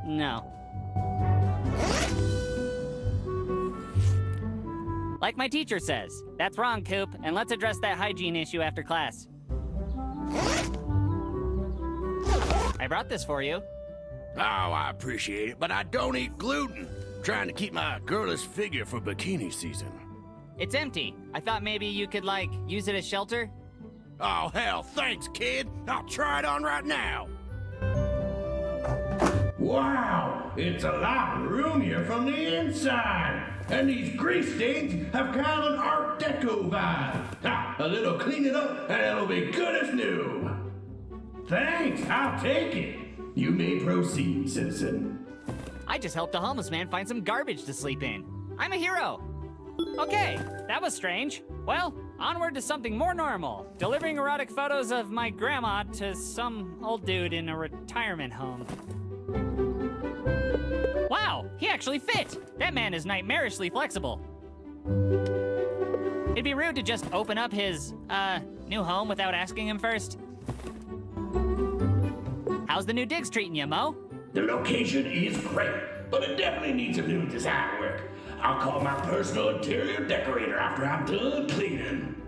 No. Like my teacher says, that's wrong, Coop, and let's address that hygiene issue after class. I brought this for you. Oh, I appreciate it, but I don't eat gluten. Trying to keep my girlish figure for bikini season. It's empty. I thought maybe you could, like, use it as shelter? Oh, hell, thanks, kid. I'll try it on right now. Wow, it's a lot roomier from the inside. And these grease stains have kind of an Art Deco vibe. Ah, a little cleaning up and it'll be good as new. Thanks, I'll take it. You may proceed, citizen. I just helped a homeless man find some garbage to sleep in. I'm a hero. Okay, that was strange. Well, onward to something more normal. Delivering erotic photos of my grandma to some old dude in a retirement home. Wow, he actually fit! That man is nightmarishly flexible. It'd be rude to just open up his, new home without asking him first. How's the new digs treating you, Mo? The location is great, but it definitely needs a little design work. I'll call my personal interior decorator after I'm done cleaning.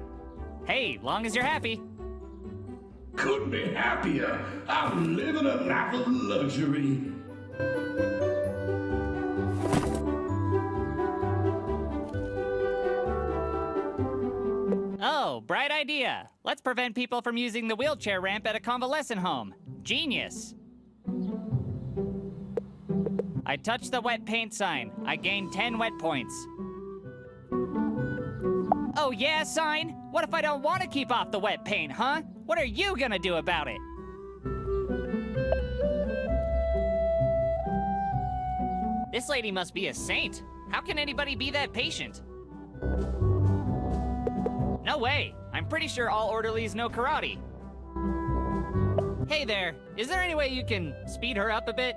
Hey, long as you're happy. Couldn't be happier. I'm living a life of luxury. Oh, bright idea. Let's prevent people from using the wheelchair ramp at a convalescent home. Genius. I touched the wet paint sign. I gained 10 wet points. Oh yeah, sign? What if I don't want to keep off the wet paint, huh? What are you gonna do about it? This lady must be a saint. How can anybody be that patient? No way. I'm pretty sure all orderlies know karate. Hey there, is there any way you can speed her up a bit?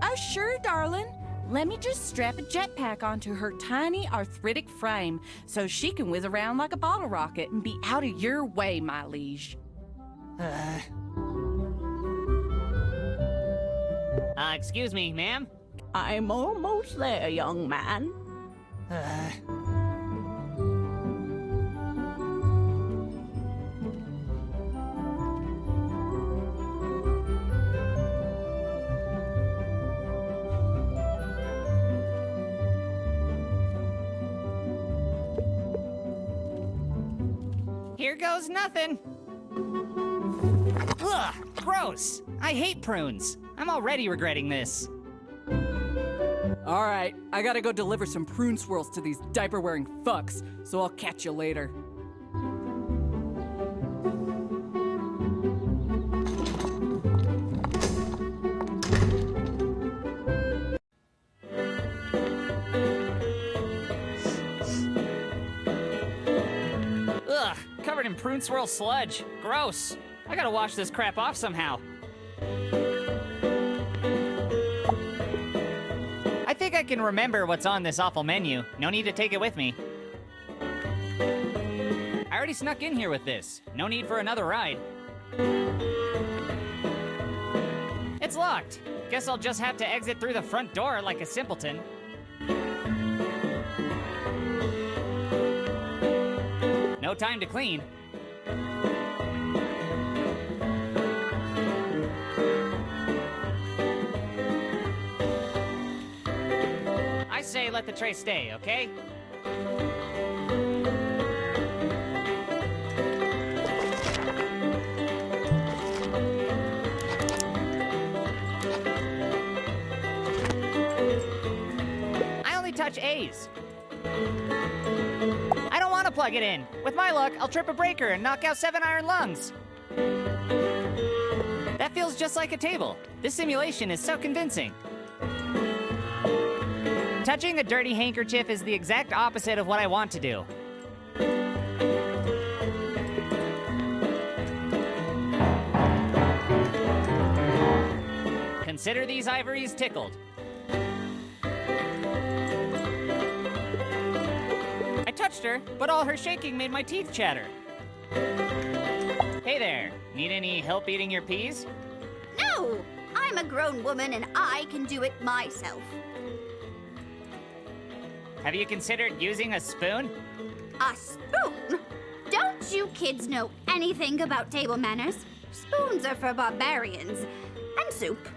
Oh, sure, darling. Let me just strap a jetpack onto her tiny arthritic frame so she can whiz around like a bottle rocket and be out of your way, my liege. Excuse me, ma'am? I'm almost there, young man. Here goes nothing. Ugh, gross. I hate prunes. I'm already regretting this. All right, I gotta go deliver some prune swirls to these diaper-wearing fucks, so I'll catch you later. Ugh, covered in prune swirl sludge. Gross. I gotta wash this crap off somehow. I think I can remember what's on this awful menu. No need to take it with me. I already snuck in here with this. No need for another ride. It's locked. Guess I'll just have to exit through the front door like a simpleton. No time to clean. say let the tray stay, okay? I only touch A's. I don't want to plug it in. With my luck, I'll trip a breaker and knock out 7 iron lungs. That feels just like a table. This simulation is so convincing. Touching a dirty handkerchief is the exact opposite of what I want to do. Consider these ivories tickled. I touched her, but all her shaking made my teeth chatter. Hey there, need any help eating your peas? No! I'm a grown woman and I can do it myself. Have you considered using a spoon? A spoon? Don't you kids know anything about table manners? Spoons are for barbarians. And soup.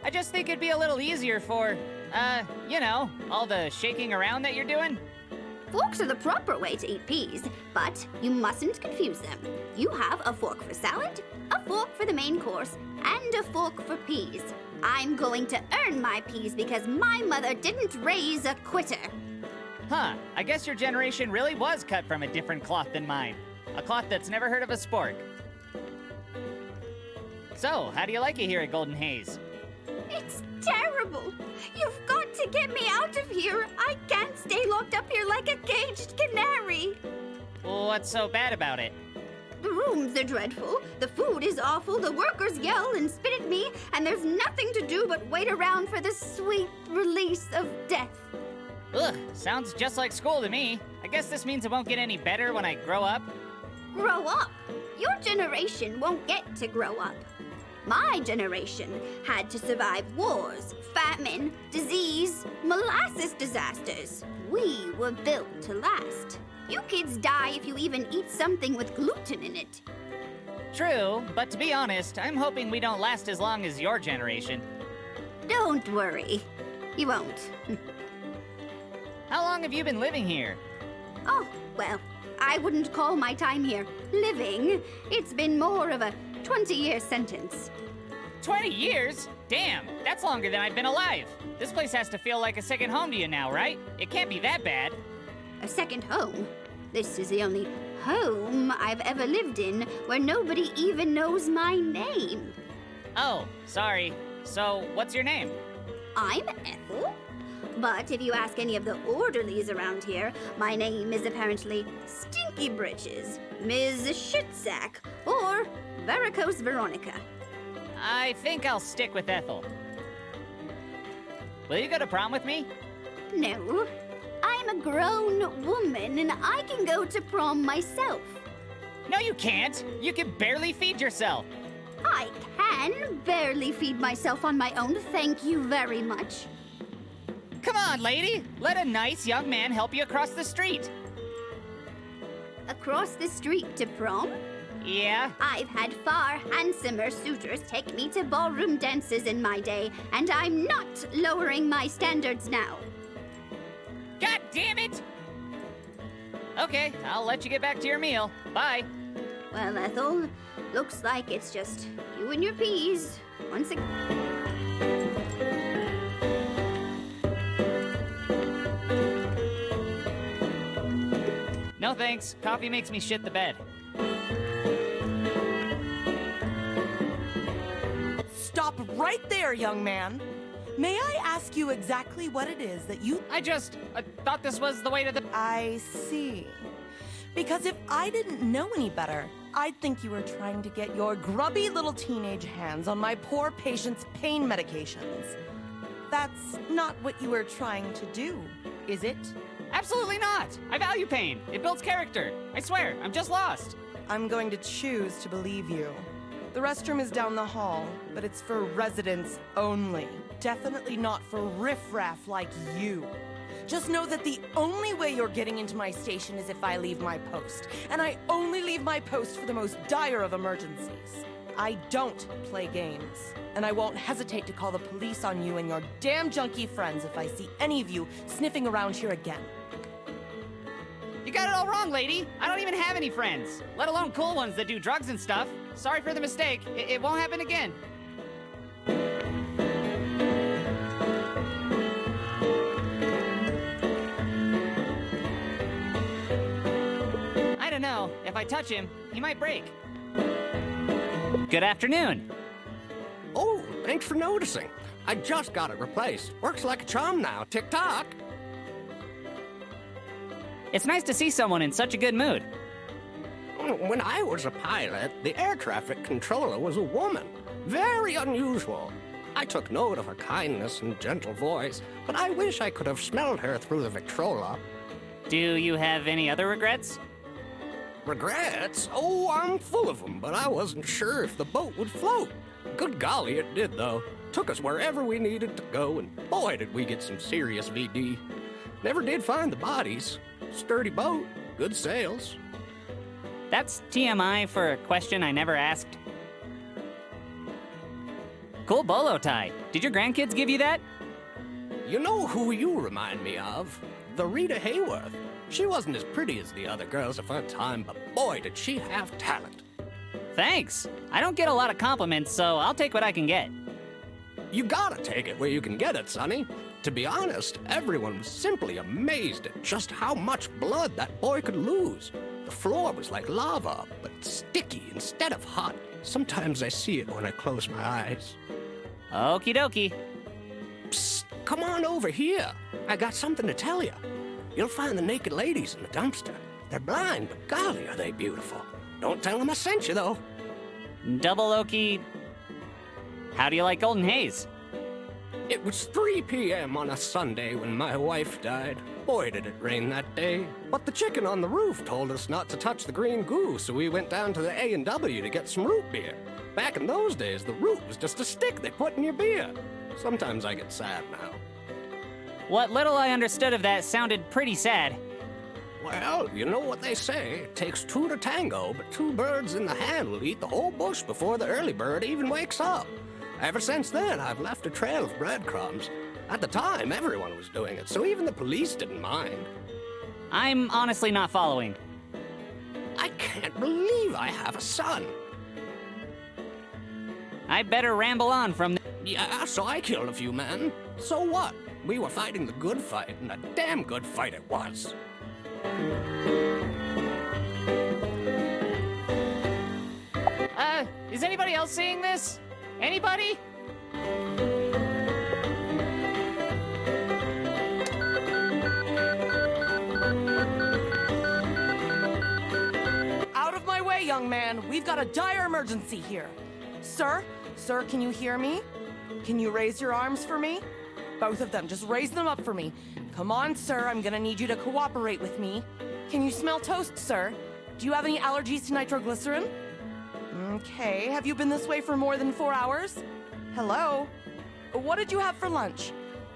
I just think it'd be a little easier for, you know, all the shaking around that you're doing. Forks are the proper way to eat peas, but you mustn't confuse them. You have a fork for salad, a fork for the main course, and a fork for peas. I'm going to earn my peas because my mother didn't raise a quitter. Huh, I guess your generation really was cut from a different cloth than mine. A cloth that's never heard of a spork. So, how do you like it here at Golden Haze? It's terrible. You've got to get me out of here. I can't stay locked up here like a caged canary. What's so bad about it? The rooms are dreadful. The food is awful. The workers yell and spit at me. And there's nothing to do but wait around for the sweet release of death. Ugh, sounds just like school to me. I guess this means it won't get any better when I grow up. Grow up? Your generation won't get to grow up. My generation had to survive wars, famine, disease, molasses disasters. We were built to last. You kids die if you even eat something with gluten in it. True, but to be honest, I'm hoping we don't last as long as your generation. Don't worry. You won't. How long have you been living here? Oh, well, I wouldn't call my time here living. It's been more of a 20-year sentence. 20 years? Damn, that's longer than I've been alive. This place has to feel like a second home to you now, right? It can't be that bad. A second home? This is the only home I've ever lived in where nobody even knows my name. Oh, sorry. So, what's your name? I'm Ethel. But if you ask any of the orderlies around here, my name is apparently Stinky Britches, Ms. Shitsack, or Varicose Veronica. I think I'll stick with Ethel. Will you go to prom with me? No, I'm a grown woman and I can go to prom myself. No, you can't. You can barely feed yourself. I can barely feed myself on my own, thank you very much. Come on, lady. Let a nice young man help you across the street. Across the street to prom? Yeah? I've had far handsomer suitors take me to ballroom dances in my day, and I'm not lowering my standards now. God damn it! Okay, I'll let you get back to your meal. Bye. Well, Ethel, looks like it's just you and your peas. Once again. No thanks. Coffee makes me shit the bed. Stop right there, young man. May I ask you exactly what it is that you... I thought this was the way to the... I see. Because if I didn't know any better, I'd think you were trying to get your grubby little teenage hands on my poor patient's pain medications. That's not what you were trying to do, is it? Absolutely not! I value pain. It builds character. I swear, I'm just lost. I'm going to choose to believe you. The restroom is down the hall, but it's for residents only. Definitely not for riffraff like you. Just know that the only way you're getting into my station is if I leave my post. And I only leave my post for the most dire of emergencies. I don't play games. And I won't hesitate to call the police on you and your damn junkie friends if I see any of you sniffing around here again. You got it all wrong, lady. I don't even have any friends, let alone cool ones that do drugs and stuff. Sorry for the mistake. It won't happen again. I don't know. If I touch him, he might break. Good afternoon. Oh, thanks for noticing. I just got it replaced. Works like a charm now. Tick-tock. It's nice to see someone in such a good mood. When I was a pilot, the air traffic controller was a woman. Very unusual. I took note of her kindness and gentle voice, but I wish I could have smelled her through the Victrola. Do you have any other regrets? Regrets? Oh, I'm full of them, but I wasn't sure if the boat would float. Good golly, it did, though. Took us wherever we needed to go, and boy, did we get some serious VD. Never did find the bodies. Sturdy boat, good sails. That's TMI for a question I never asked. Cool bolo tie. Did your grandkids give you that? You know who you remind me of? The Rita Hayworth. She wasn't as pretty as the other girls of her time, but boy, did she have talent. Thanks. I don't get a lot of compliments, so I'll take what I can get. You gotta take it where you can get it, Sonny. To be honest, everyone was simply amazed at just how much blood that boy could lose. The floor was like lava, but sticky instead of hot. Sometimes I see it when I close my eyes. Okie dokie. Psst, come on over here. I got something to tell you. You'll find the naked ladies in the dumpster. They're blind, but golly, are they beautiful. Don't tell them I sent you, though. Double okie. How do you like Golden Haze? It was 3 p.m. on a Sunday when my wife died. Boy, did it rain that day. But the chicken on the roof told us not to touch the green goo, so we went down to the A&W to get some root beer. Back in those days, the root was just a stick they put in your beer. Sometimes I get sad now. What little I understood of that sounded pretty sad. Well, you know what they say. It takes two to tango, but two birds in the hand will eat the whole bush before the early bird even wakes up. Ever since then, I've left a trail of breadcrumbs. At the time, everyone was doing it, so even the police didn't mind. I'm honestly not following. I can't believe I have a son. I better ramble on from Yeah, so I killed a few men. So what? We were fighting the good fight, and a damn good fight it was. Is anybody else seeing this? Anybody? Out of my way, young man. We've got a dire emergency here. Sir? Sir, can you hear me? Can you raise your arms for me? Both of them. Just raise them up for me. Come on, sir. I'm gonna need you to cooperate with me. Can you smell toast, sir? Do you have any allergies to nitroglycerin? Okay. Have you been this way for more than 4 hours? Hello? What did you have for lunch?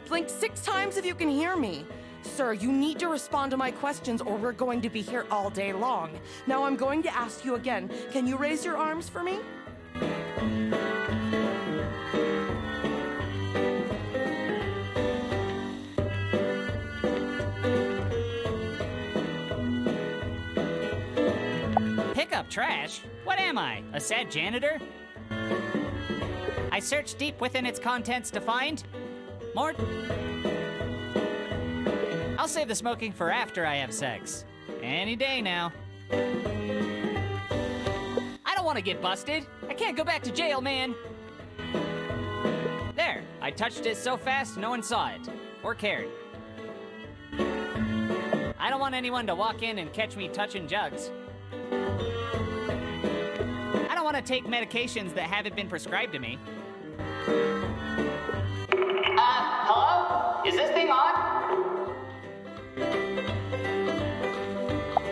Blink 6 times if you can hear me. Sir, you need to respond to my questions or we're going to be here all day long. Now I'm going to ask you again. Can you raise your arms for me? Pick up trash? What am I, a sad janitor? I searched deep within its contents to find more. I'll save the smoking for after I have sex. Any day now. I don't want to get busted. I can't go back to jail, man. There, I touched it so fast no one saw it or cared. I don't want anyone to walk in and catch me touching jugs. I don't want to take medications that haven't been prescribed to me. Hello? Is this thing on?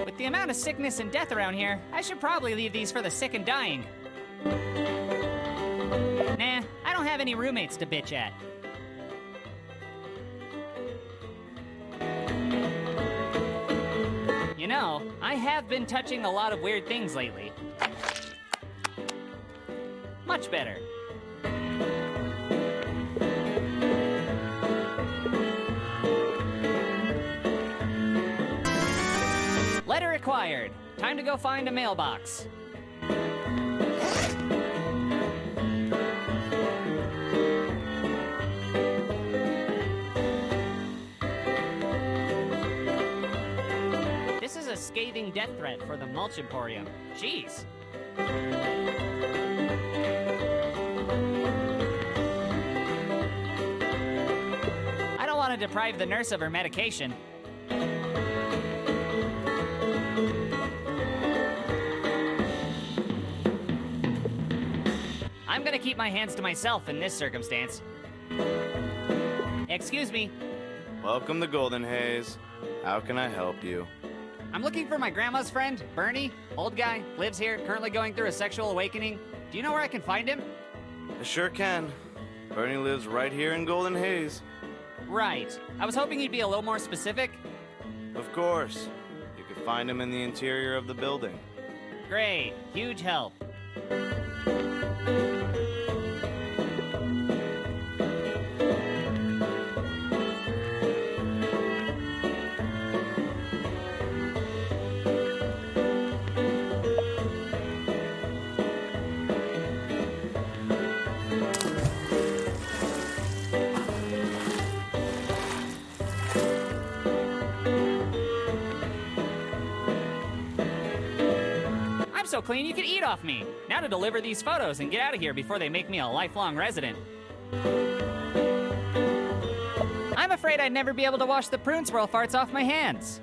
With the amount of sickness and death around here, I should probably leave these for the sick and dying. Nah, I don't have any roommates to bitch at. You know, I have been touching a lot of weird things lately. much better. Letter acquired. Time to go find a mailbox. This is a scathing death threat for the Mulch Emporium. Jeez. I don't want to deprive the nurse of her medication. I'm gonna keep my hands to myself in this circumstance. Excuse me. Welcome to Golden Haze. How can I help you? I'm looking for my grandma's friend, Bernie. Old guy, lives here, currently going through a sexual awakening. Do you know where I can find him? I sure can. Bernie lives right here in Golden Haze. Right. I was hoping you'd be a little more specific. Of course. You can find him in the interior of the building. Great. Huge help. So clean you could eat off me. Now to deliver these photos and get out of here before they make me a lifelong resident. I'm afraid I'd never be able to wash the prune swirl farts off my hands.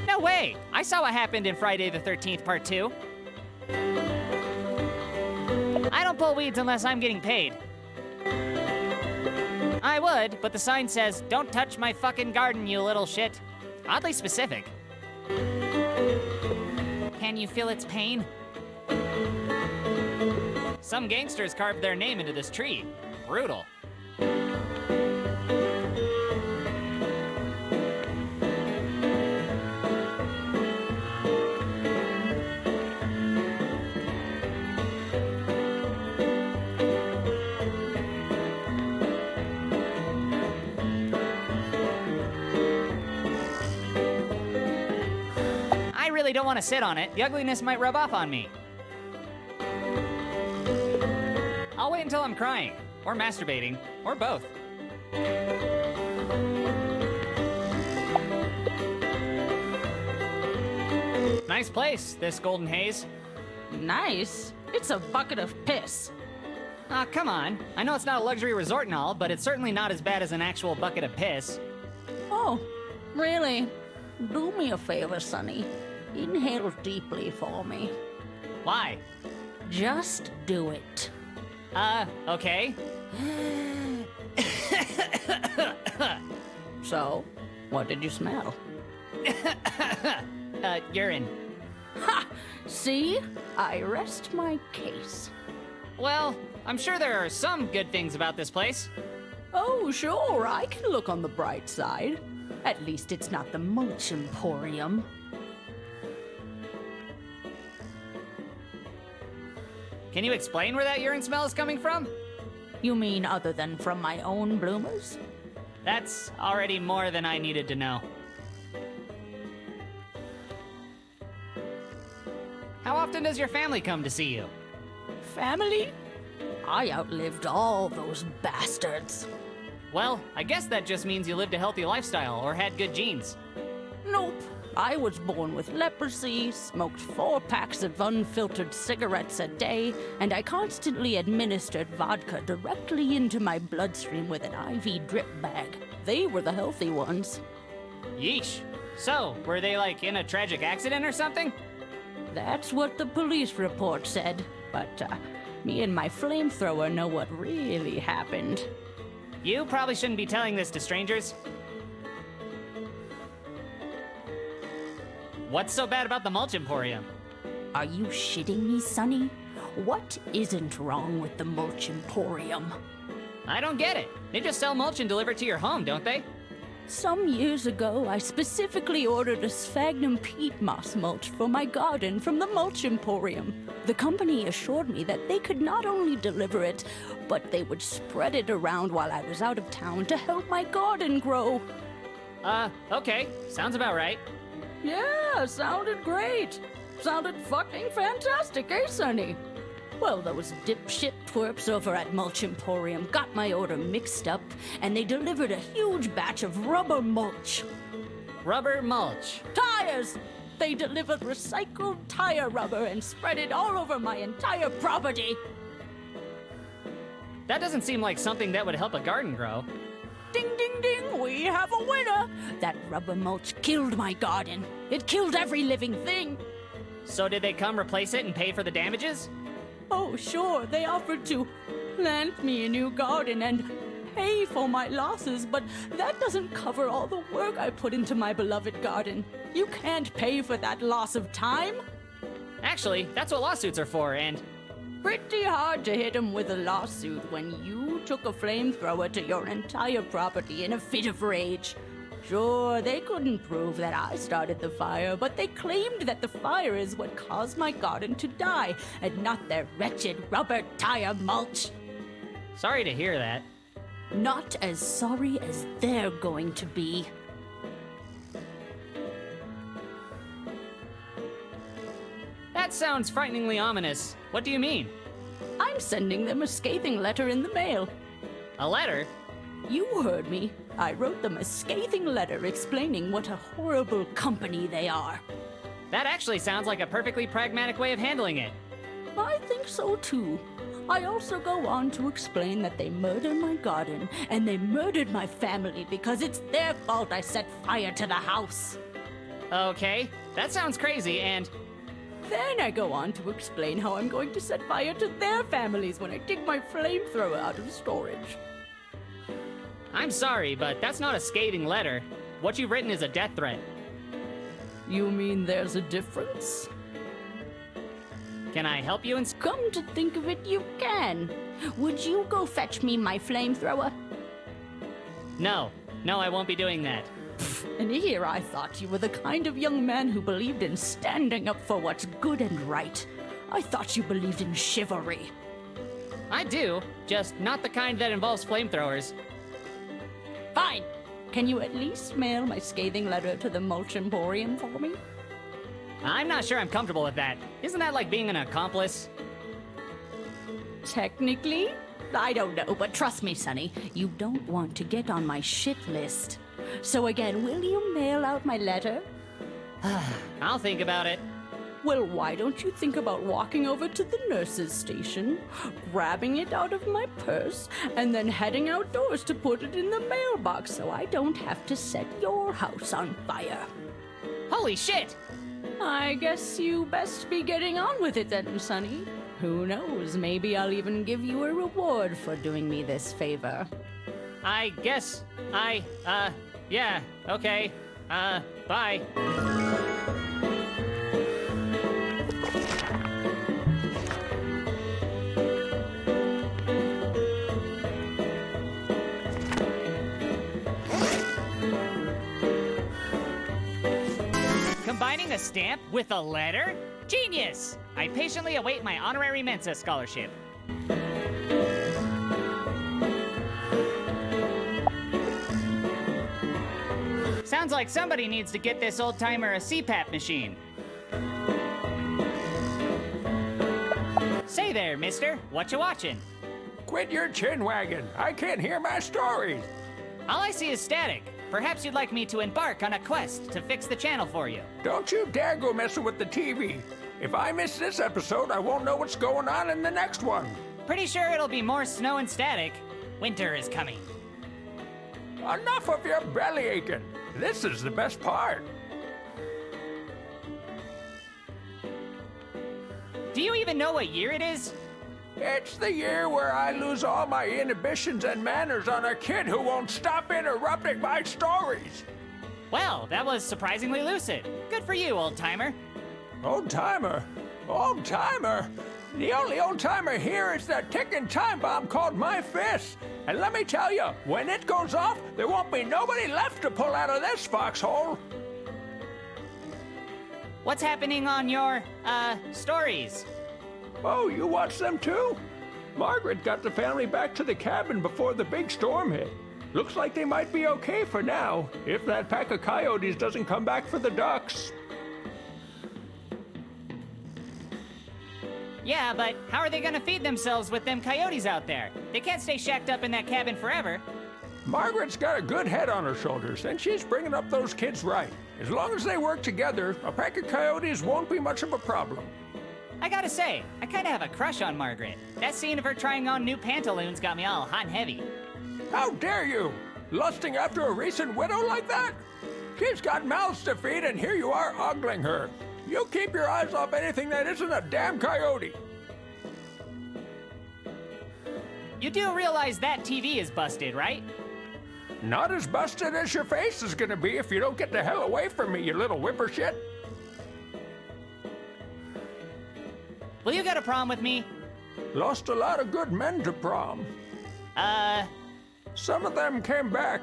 No way! I saw what happened in Friday the 13th Part 2. I don't pull weeds unless I'm getting paid. I would, but the sign says, "Don't touch my fucking garden, you little shit." Oddly specific. Can you feel its pain? Some gangsters carved their name into this tree. Brutal. I really don't want to sit on it. The ugliness might rub off on me. I'll wait until I'm crying, or masturbating, or both. Nice place, this Golden Haze. Nice? It's a bucket of piss. Aw, come on. I know it's not a luxury resort and all, but it's certainly not as bad as an actual bucket of piss. Oh, really? Do me a favor, Sonny. Inhale deeply for me. Why? Just do it. Okay. So, what did you smell? Urine. Ha! See? I rest my case. Well, I'm sure there are some good things about this place. Oh, sure, I can look on the bright side. At least it's not the Mulch Emporium. Can you explain where that urine smell is coming from? You mean other than from my own bloomers? That's already more than I needed to know. How often does your family come to see you? Family? I outlived all those bastards. Well, I guess that just means you lived a healthy lifestyle or had good genes. Nope. I was born with leprosy, smoked 4 packs of unfiltered cigarettes a day, and I constantly administered vodka directly into my bloodstream with an IV drip bag. They were the healthy ones. Yeesh. So, were they like in a tragic accident or something? That's what the police report said, but me and my flamethrower know what really happened. You probably shouldn't be telling this to strangers. What's so bad about the Mulch Emporium? Are you shitting me, Sonny? What isn't wrong with the Mulch Emporium? I don't get it. They just sell mulch and deliver it to your home, don't they? Some years ago, I specifically ordered a sphagnum peat moss mulch for my garden from the Mulch Emporium. The company assured me that they could not only deliver it, but they would spread it around while I was out of town to help my garden grow. Okay. Sounds about right. Yeah, sounded great. Sounded fucking fantastic, eh, Sonny? Well, those dipshit twerps over at Mulch Emporium got my order mixed up, and they delivered a huge batch of rubber mulch. Rubber mulch. Tires! They delivered recycled tire rubber and spread it all over my entire property. That doesn't seem like something that would help a garden grow. Ding, ding, ding, we have a winner! That rubber mulch killed my garden. It killed every living thing. So did they come replace it and pay for the damages? Oh, sure, they offered to plant me a new garden and pay for my losses, but that doesn't cover all the work I put into my beloved garden. You can't pay for that loss of time. Actually, that's what lawsuits are for, and Pretty hard to hit 'em with a lawsuit when you took a flamethrower to your entire property in a fit of rage. Sure, they couldn't prove that I started the fire, but they claimed that the fire is what caused my garden to die, and not their wretched rubber tire mulch. sorry to hear that. Not as sorry as they're going to be. That sounds frighteningly ominous. What do you mean? I'm sending them a scathing letter in the mail. A letter? You heard me. I wrote them a scathing letter explaining what a horrible company they are. That actually sounds like a perfectly pragmatic way of handling it. I think so too. I also go on to explain that they murdered my garden and they murdered my family because it's their fault I set fire to the house. Okay, that sounds crazy, and Then I go on to explain how I'm going to set fire to their families when I dig my flamethrower out of storage. I'm sorry, but that's not a scathing letter. What you've written is a death threat. You mean there's a difference? Can I help you Come to think of it, you can. Would you go fetch me my flamethrower? No, I won't be doing that. And here I thought you were the kind of young man who believed in standing up for what's good and right. I thought you believed in chivalry. I do, just not the kind that involves flamethrowers. Fine. Can you at least mail my scathing letter to the Mulch Emporium for me? I'm not sure I'm comfortable with that. Isn't that like being an accomplice? Technically, I don't know, but trust me, Sonny, you don't want to get on my shit list. So again, will you mail out my letter? I'll think about it. Well, why don't you think about walking over to the nurse's station, grabbing it out of my purse, and then heading outdoors to put it in the mailbox so I don't have to set your house on fire? Holy shit! I guess you best be getting on with it then, Sonny. Who knows, maybe I'll even give you a reward for doing me this favor. I guess yeah, okay. Bye. Combining a stamp with a letter? Genius! I patiently await my honorary Mensa scholarship. Sounds like somebody needs to get this old-timer a CPAP machine. Say there, mister. What you watching? Quit your chin wagging. I can't hear my stories. All I see is static. Perhaps you'd like me to embark on a quest to fix the channel for you. Don't you dare go messing with the TV. If I miss this episode, I won't know what's going on in the next one. Pretty sure it'll be more snow and static. Winter is coming. Enough of your belly aching. This is the best part. Do you even know what year it is? It's the year where I lose all my inhibitions and manners on a kid who won't stop interrupting my stories. Well, that was surprisingly lucid. Good for you, old-timer. Old timer? Old-timer? The only old-timer here is that ticking time bomb called my fist. And let me tell you, when it goes off, there won't be nobody left to pull out of this foxhole. What's happening on your, stories? Oh, you watch them too? Margaret got the family back to the cabin before the big storm hit. Looks like they might be okay for now, if that pack of coyotes doesn't come back for the ducks. Yeah, but how are they gonna feed themselves with them coyotes out there? They can't stay shacked up in that cabin forever. Margaret's got a good head on her shoulders, and she's bringing up those kids right. As long as they work together, a pack of coyotes won't be much of a problem. I gotta say, I kinda have a crush on Margaret. That scene of her trying on new pantaloons got me all hot and heavy. How dare you? Lusting after a recent widow like that? She's got mouths to feed, and here you are ogling her. You keep your eyes off anything that isn't a damn coyote. You do realize that TV is busted, right? Not as busted as your face is gonna be if you don't get the hell away from me, you little whipper shit. Will you go to prom with me? Lost a lot of good men to prom. Some of them came back,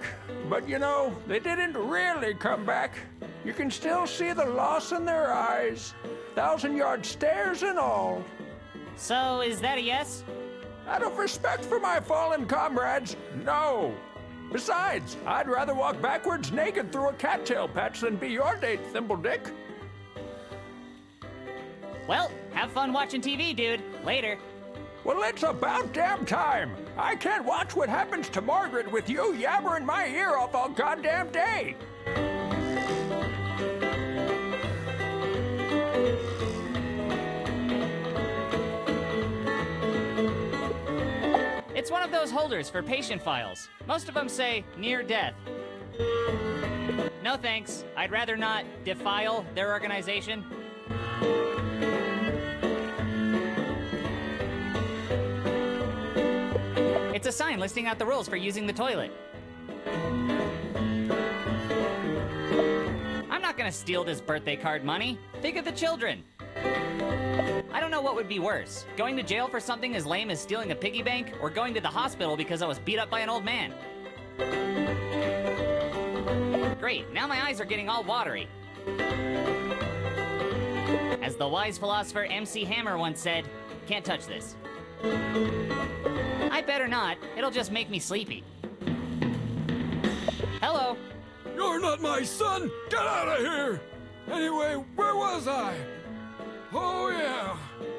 but you know, they didn't really come back. You can still see the loss in their eyes. 1,000-yard stares and all. So, is that a yes? Out of respect for my fallen comrades, no. Besides, I'd rather walk backwards naked through a cattail patch than be your date, Thimbledick. Well, have fun watching TV, dude. Later. Well, it's about damn time. I can't watch what happens to Margaret with you yabbering my ear off all goddamn day. It's one of those holders for patient files. Most of them say near death. No thanks. I'd rather not defile their organization. It's a sign listing out the rules for using the toilet. I'm not gonna steal this birthday card money. Think of the children. I don't know what would be worse, going to jail for something as lame as stealing a piggy bank, or going to the hospital because I was beat up by an old man. Great, now my eyes are getting all watery. As the wise philosopher MC Hammer once said, can't touch this. I better not, it'll just make me sleepy. Hello. You're not my son! Get out of here! Anyway, where was I? Oh yeah,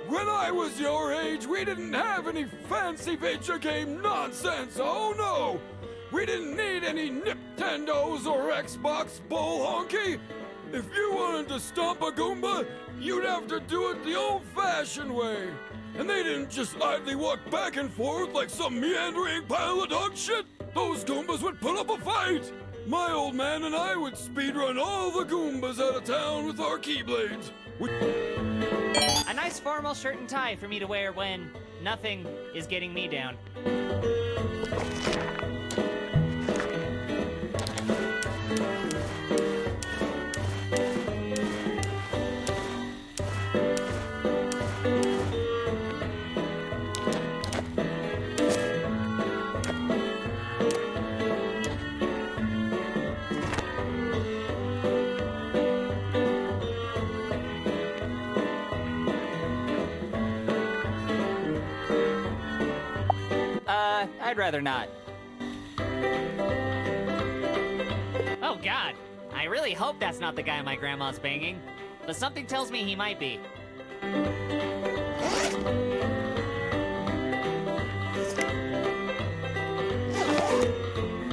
when I was your age, we didn't have any fancy video game nonsense, oh no! We didn't need any Nintendos or Xbox bull honky! If you wanted to stomp a Goomba, you'd have to do it the old-fashioned way. And they didn't just idly walk back and forth like some meandering pile of dog shit. Those Goombas would put up a fight. My old man and I would speedrun all the Goombas out of town with our Keyblades. A nice formal shirt and tie for me to wear when nothing is getting me down. I'd rather not. Oh God, I really hope that's not the guy my grandma's banging, but something tells me he might be.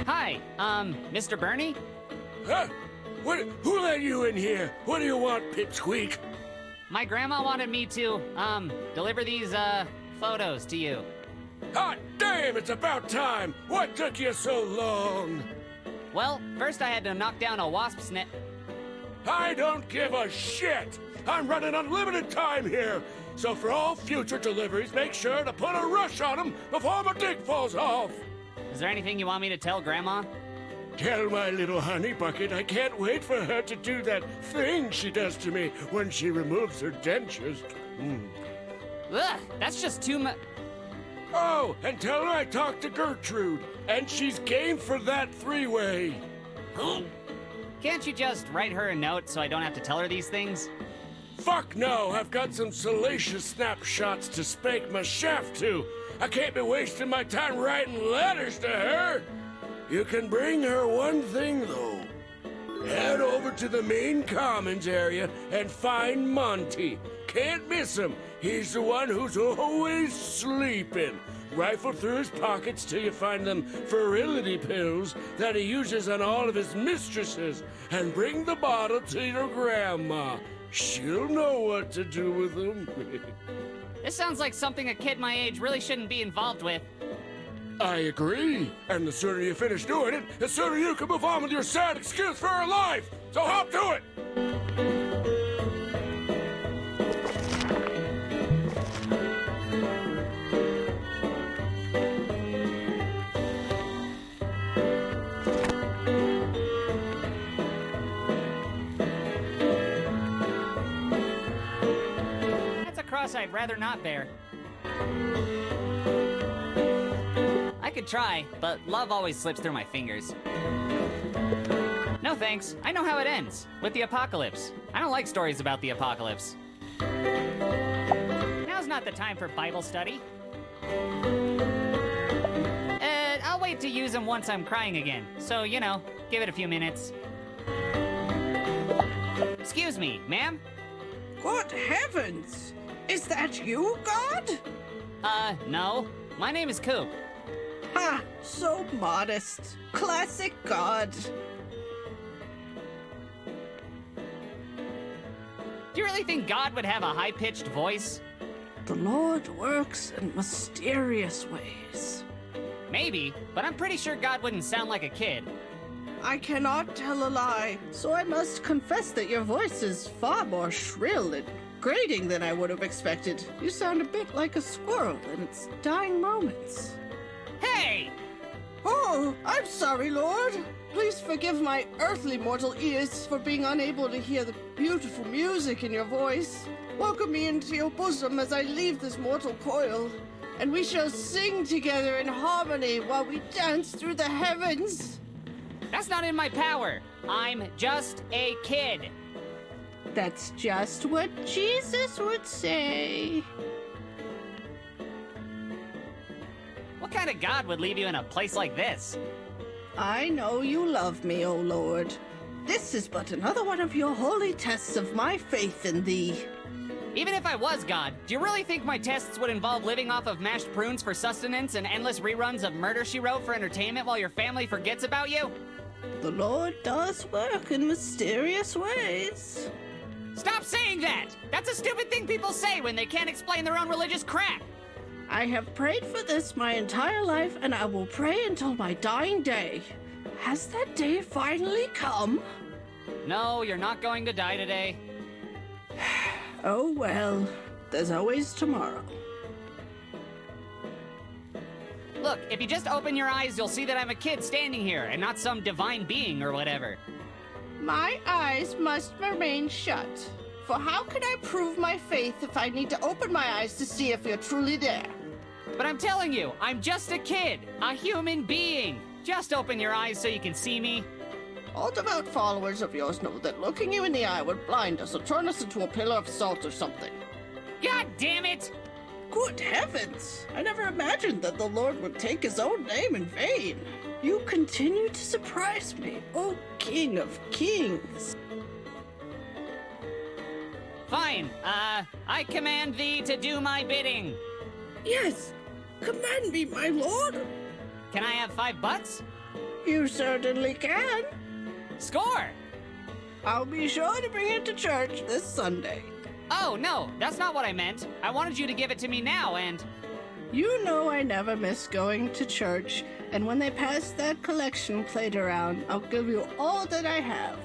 Hi, Mr. Bernie? Huh? Who let you in here? What do you want, Pipsqueak? My grandma wanted me to, deliver these, photos to you. Hot damn, it's about time! What took you so long? Well, first I had to knock down a wasp's net. I don't give a shit! I'm running unlimited time here! So for all future deliveries, make sure to put a rush on them before my dick falls off! Is there anything you want me to tell Grandma? Tell my little honey bucket I can't wait for her to do that thing she does to me when she removes her dentures. Ugh, that's just too much. Oh, and tell her I talked to Gertrude, and she's game for that three-way. Can't you just write her a note so I don't have to tell her these things? Fuck no, I've got some salacious snapshots to spank my shaft to. I can't be wasting my time writing letters to her. You can bring her one thing, though. Head over to the main commons area and find Monty. Can't miss him. He's the one who's always sleeping. Rifle through his pockets till you find them virility pills that he uses on all of his mistresses, and bring the bottle to your grandma. She'll know what to do with them. This sounds like something a kid my age really shouldn't be involved with. I agree. And the sooner you finish doing it, the sooner you can move on with your sad excuse for her life. So hop to it! That's a cross I'd rather not bear. I could try, but love always slips through my fingers. No thanks. I know how it ends, with the apocalypse. I don't like stories about the apocalypse. Now's not the time for Bible study. I'll wait to use them once I'm crying again. So, you know, give it a few minutes. Excuse me, ma'am? Good heavens! Is that you, God? No. My name is Coop. Ha! So modest. Classic God. Do you really think God would have a high-pitched voice? The Lord works in mysterious ways. Maybe, but I'm pretty sure God wouldn't sound like a kid. I cannot tell a lie, so I must confess that your voice is far more shrill and grating than I would have expected. You sound a bit like a squirrel in its dying moments. Hey! Oh, I'm sorry, Lord. Please forgive my earthly mortal ears for being unable to hear the beautiful music in your voice. Welcome me into your bosom as I leave this mortal coil, and we shall sing together in harmony while we dance through the heavens. That's not in my power. I'm just a kid. That's just what Jesus would say. What kind of God would leave you in a place like this? I know you love me, O Lord. This is but another one of your holy tests of my faith in thee. Even if I was God, do you really think my tests would involve living off of mashed prunes for sustenance and endless reruns of Murder, She Wrote for entertainment while your family forgets about you? The Lord does work in mysterious ways. Stop saying that! That's a stupid thing people say when they can't explain their own religious crap! I have prayed for this my entire life, and I will pray until my dying day. Has that day finally come? No, you're not going to die today. Oh well, there's always tomorrow. Look, if you just open your eyes, you'll see that I'm a kid standing here, and not some divine being or whatever. My eyes must remain shut. For how can I prove my faith if I need to open my eyes to see if you're truly there? But I'm telling you, I'm just a kid, a human being. Just open your eyes so you can see me. All devout followers of yours know that looking you in the eye would blind us or turn us into a pillar of salt or something. God damn it! Good heavens! I never imagined that the Lord would take his own name in vain. You continue to surprise me, O King of Kings. Fine, I command thee to do my bidding. Yes, command me, my lord. Can I have $5? You certainly can. Score! I'll be sure to bring it to church this Sunday. Oh, no, that's not what I meant. I wanted you to give it to me now, and... You know I never miss going to church, and when they pass that collection plate around, I'll give you all that I have,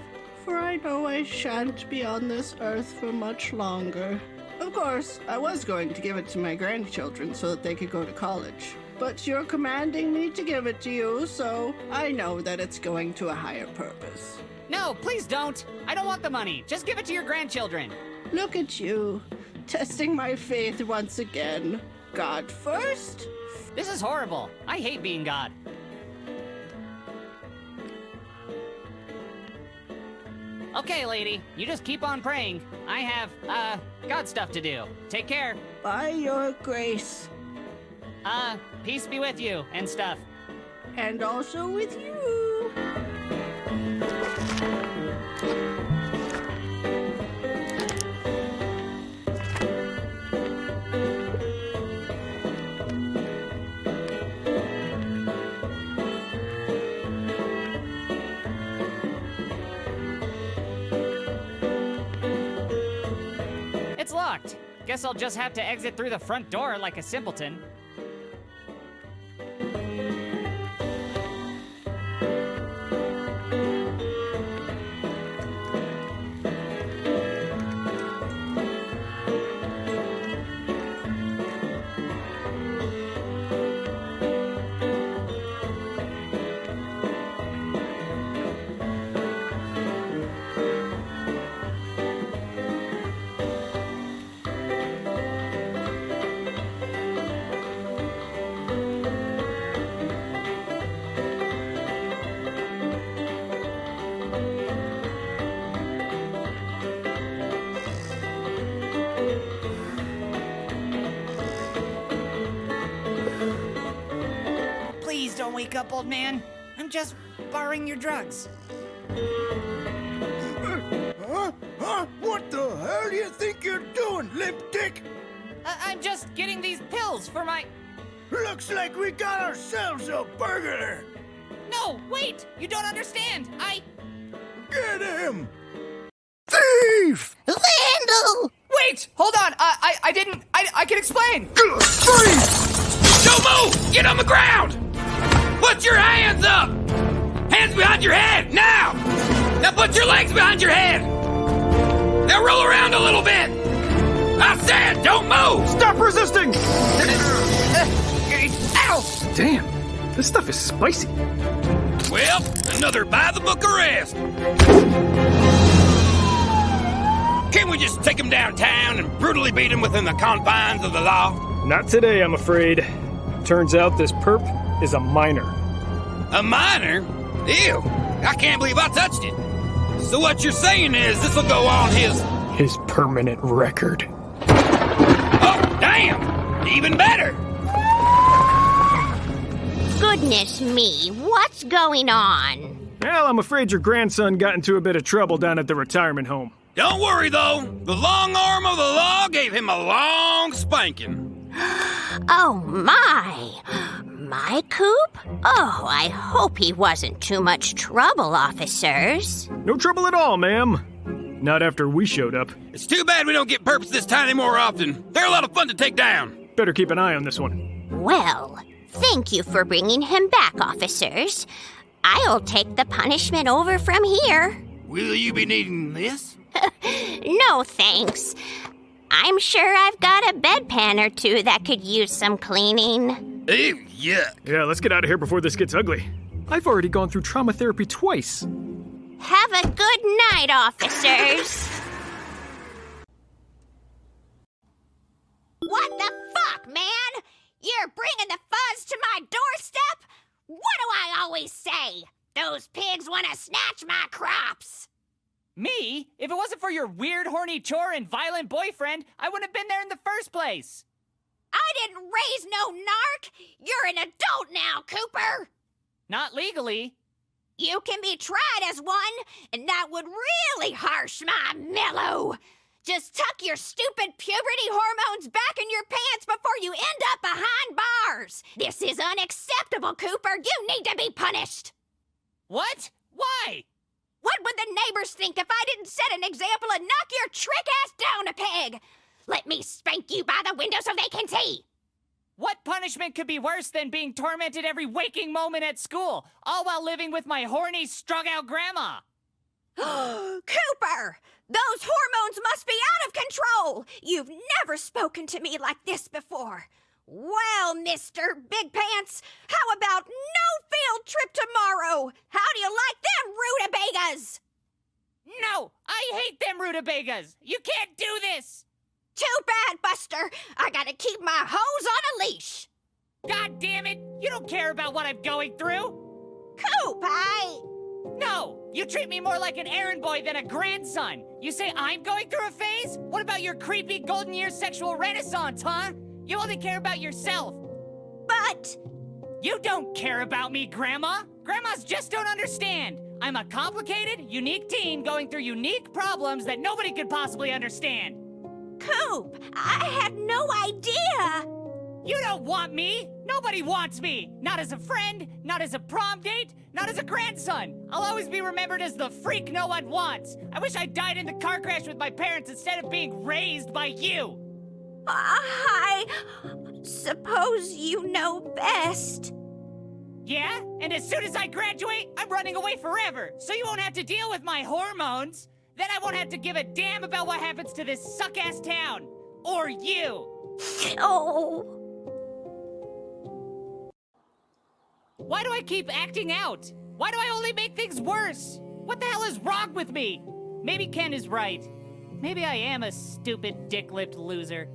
for I know I shan't be on this earth for much longer. Of course, I was going to give it to my grandchildren so that they could go to college. But you're commanding me to give it to you, so I know that it's going to a higher purpose. No, please don't. I don't want the money. Just give it to your grandchildren. Look at you. testing my faith once again. God first? This is horrible. I hate being God. Okay, lady, you just keep on praying. I have, God stuff to do. Take care. By your grace. Peace be with you and stuff. And also with you. It's locked. Guess I'll just have to exit through the front door like a simpleton. Please don't wake up, old man. I'm just borrowing your drugs. What the hell do you think you're doing, limp dick? I'm just getting these pills for my... Looks like we got ourselves a burglar. No, wait! You don't understand! Get him! Thief! Vandal! Wait! Hold on! I didn't... I can explain! Freeze! Don't move! Get on the ground! Put your hands up! Hands behind your head, now! Now put your legs behind your head! Now roll around a little bit! I said, don't move! Stop resisting! Ow! Damn, this stuff is spicy. Well, another by-the-book arrest. Can't we just take him downtown and brutally beat him within the confines of the law? Not today, I'm afraid. Turns out this perp is a minor. A minor? Ew, I can't believe I touched it. So what you're saying is this'll go on his permanent record. Oh, damn! Even better! Goodness me, what's going on? Well, I'm afraid your grandson got into a bit of trouble down at the retirement home. Don't worry, though. The long arm of the law gave him a long spanking. Oh, my. My coop? Oh, I hope he wasn't too much trouble, officers. No trouble at all, ma'am. Not after we showed up. It's too bad we don't get perps this tiny more often. They're a lot of fun to take down. Better keep an eye on this one. Well, thank you for bringing him back, officers. I'll take the punishment over from here. Will you be needing this? No, thanks. I'm sure I've got a bedpan or two that could use some cleaning. Ew, yuck. Yeah, let's get out of here before this gets ugly. I've already gone through trauma therapy twice. Have a good night, officers. What the fuck, man? You're bringing the fuzz to my doorstep? What do I always say? Those pigs want to snatch my crops. Me? If it wasn't for your weird, horny chore and violent boyfriend, I wouldn't have been there in the first place. I didn't raise no narc. You're an adult now, Cooper. Not legally. You can be tried as one, and that would really harsh my mellow. Just tuck your stupid puberty hormones back in your pants before you end up behind bars. This is unacceptable, Cooper. You need to be punished. What? Why? What would the neighbors think if I didn't set an example and knock your trick ass down a peg? Let me spank you by the window so they can see. What punishment could be worse than being tormented every waking moment at school, all while living with my horny, strung-out grandma? Cooper! Those hormones must be out of control! You've never spoken to me like this before. Well, Mr. Big Pants, how about no field trip tomorrow? How do you like them rutabagas? No! I hate them rutabagas! You can't do this! Too bad, Buster. I gotta keep my hose on a leash. God damn it! You don't care about what I'm going through! Coop, No! You treat me more like an errand boy than a grandson! You say I'm going through a phase? What about your creepy golden year sexual renaissance, huh? You only care about yourself! But... You don't care about me, Grandma! Grandmas just don't understand! I'm a complicated, unique teen going through unique problems that nobody could possibly understand! Coop, I had no idea! You don't want me! Nobody wants me! Not as a friend, not as a prom date, not as a grandson! I'll always be remembered as the freak no one wants! I wish I died in the car crash with my parents instead of being raised by you! I suppose you know best. Yeah? And as soon as I graduate, I'm running away forever, so you won't have to deal with my hormones! Then I won't have to give a damn about what happens to this suck-ass town! Or you! Oh... Why do I keep acting out? Why do I only make things worse? What the hell is wrong with me? Maybe Ken is right. Maybe I am a stupid, dick-lipped loser.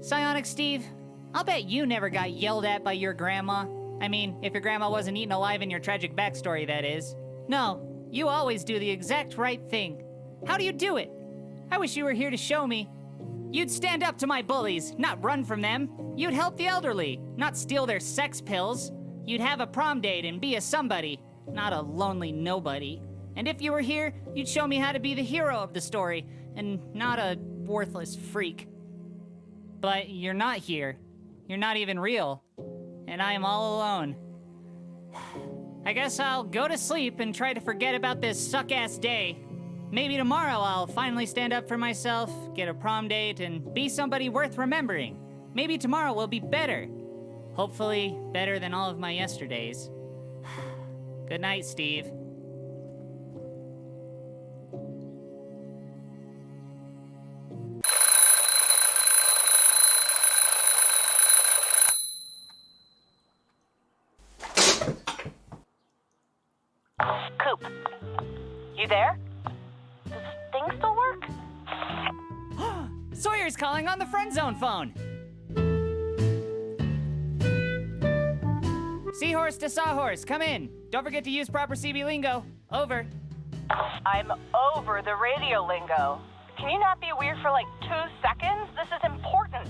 Psionic Steve, I'll bet you never got yelled at by your grandma. I mean, if your grandma wasn't eaten alive in your tragic backstory, that is. No, you always do the exact right thing. How do you do it? I wish you were here to show me. You'd stand up to my bullies, not run from them. You'd help the elderly, not steal their sex pills. You'd have a prom date and be a somebody, not a lonely nobody. And if you were here, you'd show me how to be the hero of the story, and not a worthless freak. But you're not here. You're not even real. And I am all alone. I guess I'll go to sleep and try to forget about this suck-ass day. Maybe tomorrow I'll finally stand up for myself, get a prom date, and be somebody worth remembering. Maybe tomorrow will be better. Hopefully, better than all of my yesterdays. Good night, Steve. Coop, you there? Does this thing still work? Sawyer's calling on the friend zone phone. Seahorse to Sawhorse, come in. Don't forget to use proper CB lingo. Over. I'm over the radio lingo. Can you not be weird for like 2 seconds? This is important.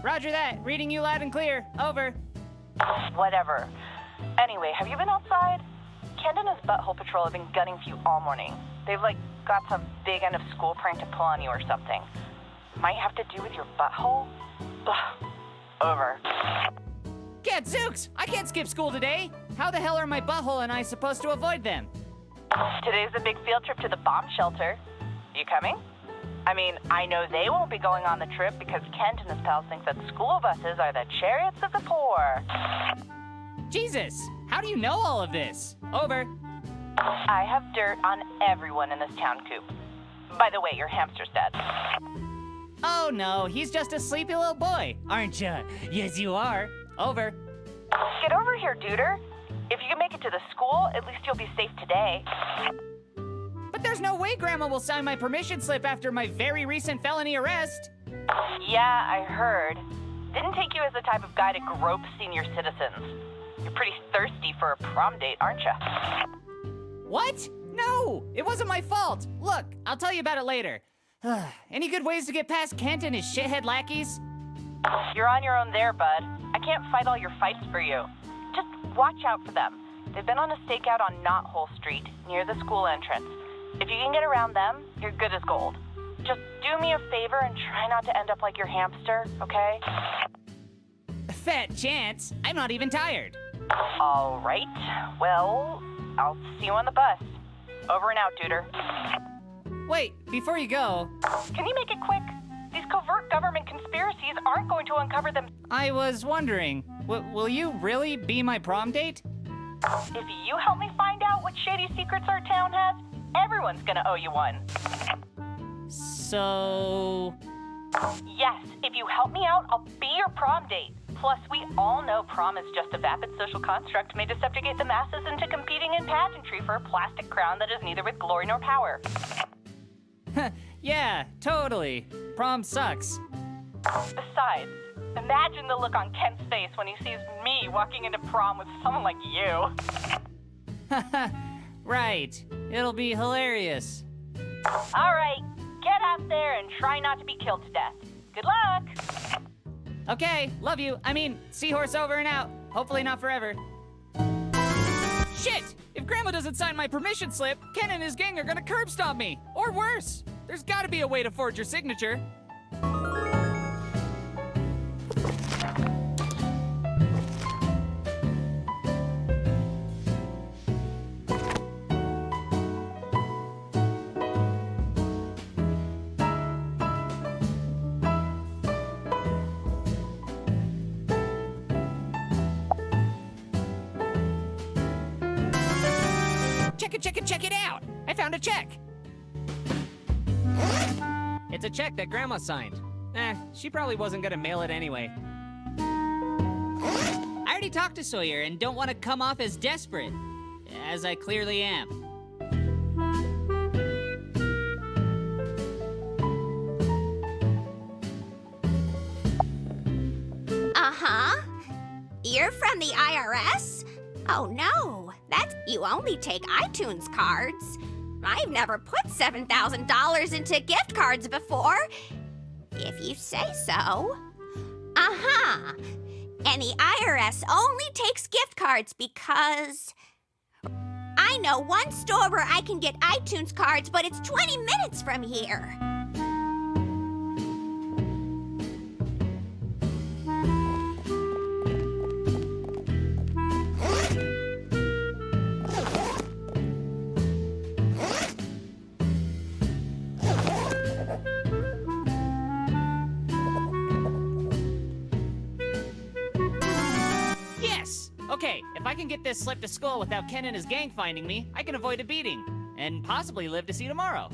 Roger that. Reading you loud and clear. Over. Whatever. Anyway, have you been outside? Kent and his butthole patrol have been gunning for you all morning. They've like got some big end of school prank to pull on you or something. Might have to do with your butthole? Ugh. Over. Gadzooks! I can't skip school today! How the hell are my butthole and I supposed to avoid them? Today's a big field trip to the bomb shelter. You coming? I mean, I know they won't be going on the trip because Kent and his pals think that school buses are the chariots of the poor. Jesus! How do you know all of this? Over. I have dirt on everyone in this town, Coop. By the way, your hamster's dead. Oh no, he's just a sleepy little boy, aren't ya? Yes, you are. Over. Get over here, duder. If you can make it to the school, at least you'll be safe today. But there's no way Grandma will sign my permission slip after my very recent felony arrest. Yeah, I heard. Didn't take you as the type of guy to grope senior citizens. You're pretty thirsty for a prom date, aren't you? What? No, it wasn't my fault. Look, I'll tell you about it later. Any good ways to get past Kent and his shithead lackeys? You're on your own there, bud. I can't fight all your fights for you. Just watch out for them. They've been on a stakeout on Knothole Street, near the school entrance. If you can get around them, you're good as gold. Just do me a favor and try not to end up like your hamster, okay? Fat chance. I'm not even tired. All right. Well, I'll see you on the bus. Over and out, duder. Wait, before you go... Can you make it quick? These covert government conspiracies aren't going to uncover them. I was wondering, will you really be my prom date? If you help me find out what shady secrets our town has, everyone's gonna owe you one. So... Yes, if you help me out, I'll be your prom date. Plus, we all know prom is just a vapid social construct made to subjugate the masses into competing in pageantry for a plastic crown that is neither with glory nor power. Yeah, totally. Prom sucks. Besides, imagine the look on Kent's face when he sees me walking into prom with someone like you. Right. It'll be hilarious. All right, get out there and try not to be killed to death. Good luck. Okay, love you. I mean, seahorse over and out. Hopefully not forever. Shit! If Grandma doesn't sign my permission slip, Ken and his gang are gonna curb stomp me. Or worse. There's gotta be a way to forge your signature. Check it out! I found a check! It's a check that Grandma signed. She probably wasn't gonna mail it anyway. I already talked to Sawyer and don't want to come off as desperate, as I clearly am. Uh-huh. You're from the IRS? Oh no, you only take iTunes cards. I've never put $7,000 into gift cards before. If you say so. Uh-huh. And the IRS only takes gift cards because I know one store where I can get iTunes cards, but it's 20 minutes from here. Okay, if I can get this slip to school without Ken and his gang finding me, I can avoid a beating, and possibly live to see tomorrow.